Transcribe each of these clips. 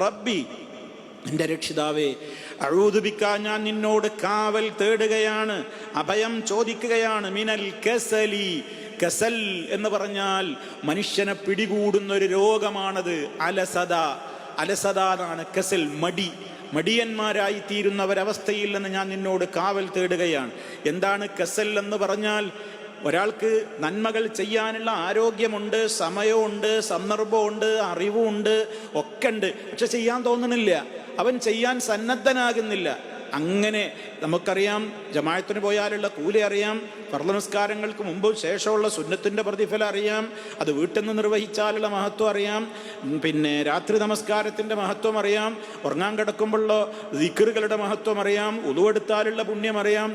റബ്ബി, എൻ്റെ രക്ഷിതാവേ, അഊദു ബിക, ഞാൻ നിന്നോട് കാവൽ തേടുകയാണ്, അഭയം ചോദിക്കുകയാണ്, മിനൽ കസലി. കസൽ എന്ന് പറഞ്ഞാൽ മനുഷ്യനെ പിടികൂടുന്ന ഒരു രോഗമാണത്. അലസത, അലസത എന്നാണ് കസൽ, മടി. മടിയന്മാരായി തീരുന്ന ഒരവസ്ഥയിൽ നിന്ന് ഞാൻ നിന്നോട് കാവൽ തേടുകയാണ്. എന്താണ് കസൽ എന്ന് പറഞ്ഞാൽ? ഒരാൾക്ക് നന്മകൾ ചെയ്യാനുള്ള ആരോഗ്യമുണ്ട്, സമയമുണ്ട്, സന്ദർഭമുണ്ട്, അറിവുമുണ്ട്, ഒക്കെ ഉണ്ട്. പക്ഷെ ചെയ്യാൻ തോന്നണില്ല, അവൻ ചെയ്യാൻ സന്നദ്ധനാകുന്നില്ല. അങ്ങനെ നമുക്കറിയാം, ജമാഅത്തിന് പോയാലുള്ള കൂലി അറിയാം, ഫർള് നിസ്കാരങ്ങൾക്ക് മുമ്പും ശേഷമുള്ള സുന്നത്തിൻ്റെ പ്രതിഫലം അറിയാം, അത് വീട്ടിൽ നിന്ന് നിർവഹിച്ചാലുള്ള മഹത്വം അറിയാം, പിന്നെ രാത്രി നമസ്കാരത്തിൻ്റെ മഹത്വം അറിയാം, ഉറങ്ങാൻ കിടക്കുമ്പോഴുള്ള ദിക്റുകളുടെ മഹത്വം അറിയാം, ഉളുവെടുത്താലുള്ള പുണ്യം അറിയാം,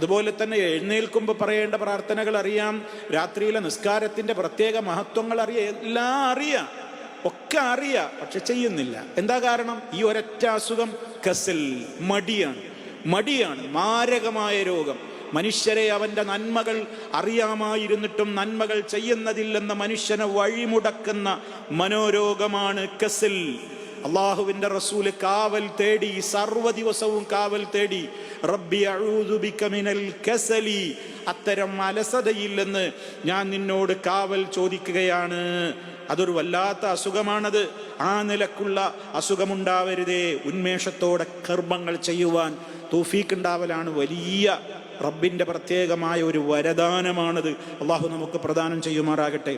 അതുപോലെ തന്നെ എഴുന്നേൽക്കുമ്പോൾ പറയേണ്ട പ്രാർത്ഥനകൾ അറിയാം, രാത്രിയിലെ നിസ്കാരത്തിൻ്റെ പ്രത്യേക മഹത്വങ്ങൾ അറിയാം, എല്ലാം അറിയാം, ഒക്കെ അറിയാം, പക്ഷെ ചെയ്യുന്നില്ല. എന്താ കാരണം? ഈ ഒരൊറ്റ അസുഖം, കസൽ, മടിയാണ്. മടിയാണ് മാരകമായ രോഗം. മനുഷ്യരെ അവൻ്റെ നന്മകൾ അറിയാമായിരുന്നിട്ടും നന്മകൾ ചെയ്യുന്നതില്ലെന്ന മനുഷ്യനെ വഴിമുടക്കുന്ന മനോരോഗമാണ് കസൽ. അള്ളാഹുവിൻ്റെ റസൂല് കാവൽ തേടി, സർവ്വ ദിവസവും കാവൽ തേടി, റബ്ബി അഊദു ബിക മിനൽ കസലി, അത്തരം അലസതയിൽ നിന്ന് ഞാൻ നിന്നോട് കാവൽ ചോദിക്കുകയാണ്. അതൊരു വല്ലാത്ത അസുഖമാണത്. ആ നിലക്കുള്ള അസുഖമുണ്ടാവരുതേ. ഉന്മേഷത്തോടെ കർമ്മങ്ങൾ ചെയ്യുവാൻ തൗഫീഖ് ഉണ്ടാവലാണ് വലിയ റബ്ബിൻ്റെ പ്രത്യേകമായ ഒരു വരദാനമാണത്. അള്ളാഹു നമുക്ക് പ്രദാനം ചെയ്യുമാറാകട്ടെ.